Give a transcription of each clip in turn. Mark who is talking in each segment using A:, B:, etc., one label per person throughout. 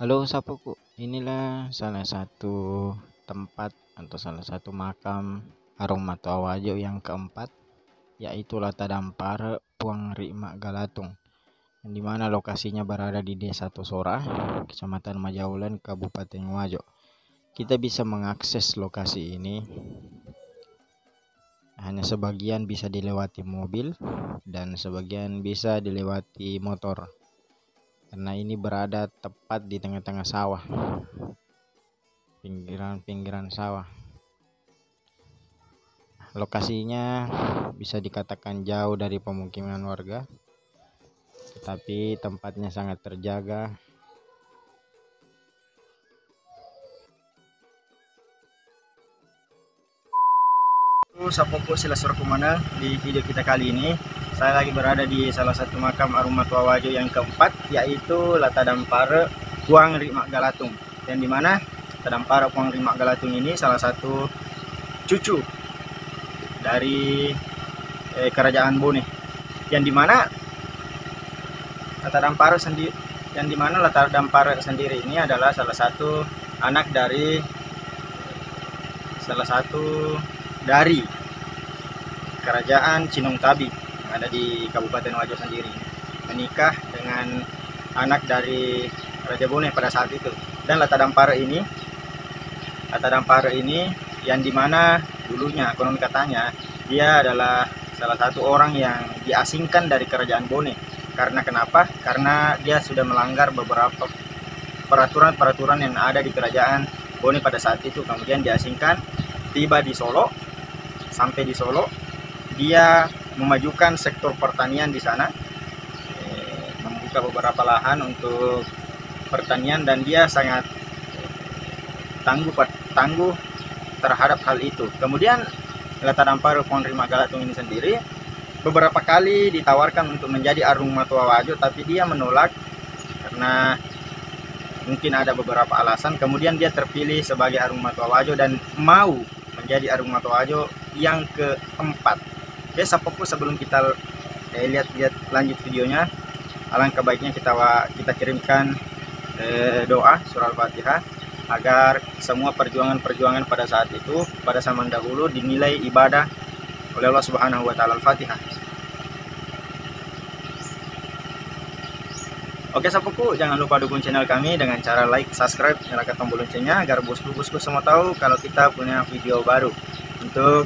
A: Halo sahabatku, inilah salah satu tempat atau salah satu makam Arungmatoawajo yang keempat, yaitu Latadampare Puang Rikma Galatung, yang dimana lokasinya berada di Desa Tosora, Kecamatan Majaulan, Kabupaten Wajo. Kita bisa mengakses lokasi ini, hanya sebagian bisa dilewati mobil dan sebagian bisa dilewati motor, karena ini berada tepat di tengah-tengah sawah, pinggiran sawah. Lokasinya bisa dikatakan jauh dari pemukiman warga, tetapi tempatnya sangat terjaga.
B: Sapopo sila Surkumana. Di video kita kali ini saya lagi berada di salah satu makam Arungmatoawajo yang keempat, yaitu Latadampare Puang Rikma Galatung, yang dimana Latadampare Puang Rikma Galatung ini salah satu cucu dari kerajaan Bone, yang dimana Latadampare sendiri ini adalah salah satu anak dari kerajaan Cinong Tabi yang ada di Kabupaten Wajo sendiri, menikah dengan anak dari Raja Bone pada saat itu. Dan Latadampare ini yang dimana dulunya konon katanya dia adalah salah satu orang yang diasingkan dari kerajaan Bone. Karena kenapa? Karena dia sudah melanggar beberapa peraturan yang ada di kerajaan Bone pada saat itu. Kemudian diasingkan, tiba di Solo. Sampai di Solo, dia memajukan sektor pertanian di sana, membuka beberapa lahan untuk pertanian, dan dia sangat tangguh terhadap hal itu. Kemudian Latadampare Puang Rikma Galatung ini sendiri beberapa kali ditawarkan untuk menjadi Arungmatoawajo, tapi dia menolak karena mungkin ada beberapa alasan. Kemudian dia terpilih sebagai Arungmatoawajo dan mau menjadi Arungmatoawajo yang keempat. Oke, sahabatku, sebelum kita lihat lanjut videonya, alangkah baiknya kita kirimkan doa surah Al-Fatihah agar semua perjuangan pada saat itu, pada zaman dahulu, dinilai ibadah oleh Allah Subhanahu wa taala. Al-Fatihah. Oke sahabatku, jangan lupa dukung channel kami dengan cara like, subscribe, nyalakan tombol loncengnya agar bosku semua tahu kalau kita punya video baru, untuk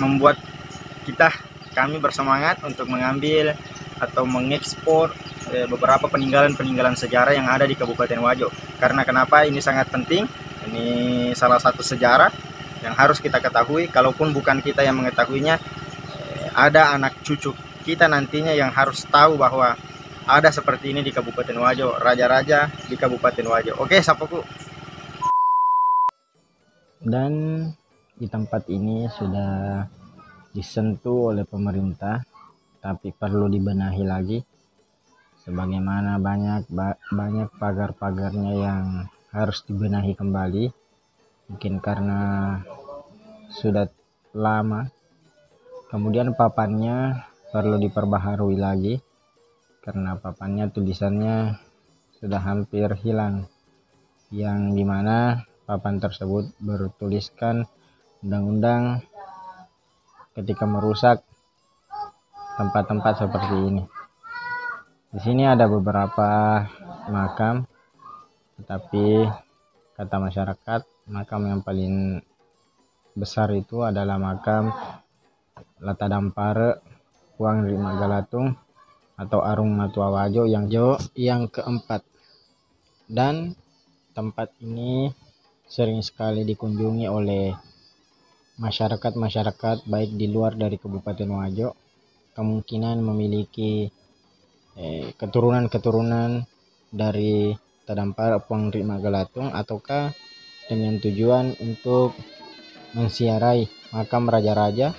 B: membuat kami bersemangat untuk mengambil atau mengekspor beberapa peninggalan sejarah yang ada di Kabupaten Wajo. Karena kenapa ini sangat penting? Ini salah satu sejarah yang harus kita ketahui. Kalaupun bukan kita yang mengetahuinya, ada anak cucu kita nantinya yang harus tahu bahwa ada seperti ini di Kabupaten Wajo, raja-raja di Kabupaten Wajo. Oke, sahabatku.
A: Dan di tempat ini sudah disentuh oleh pemerintah, tapi perlu dibenahi lagi, sebagaimana banyak pagar-pagarnya yang harus dibenahi kembali, mungkin karena sudah lama. Kemudian papannya perlu diperbaharui lagi, karena papannya tulisannya sudah hampir hilang, yang dimana papan tersebut bertuliskan undang-undang ketika merusak tempat-tempat seperti ini. Di sini ada beberapa makam, tetapi kata masyarakat makam yang paling besar itu adalah makam Latadampare Puang Rikma Galatung atau Arungmatoawajo yang keempat. Dan tempat ini sering sekali dikunjungi oleh masyarakat baik di luar dari Kabupaten Wajo, kemungkinan memiliki keturunan dari Latadampare Puang Rikma Galatung, ataukah dengan tujuan untuk menziarahi makam raja-raja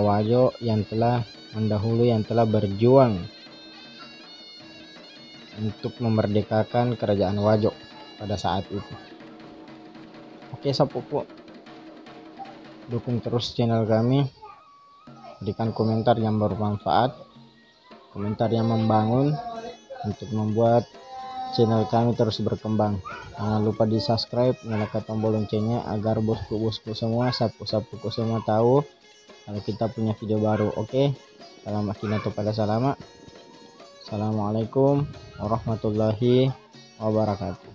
A: Wajo yang telah mendahului, yang telah berjuang untuk memerdekakan kerajaan Wajo pada saat itu. Oke sahabatku, dukung terus channel kami, berikan komentar yang bermanfaat, komentar yang membangun, untuk membuat channel kami terus berkembang. Jangan lupa di subscribe, nyalakan tombol loncengnya agar bosku-bosku semua, sapu-sapuku semua tahu kalau kita punya video baru. Oke, salam akinato pada salama. Assalamualaikum warahmatullahi wabarakatuh.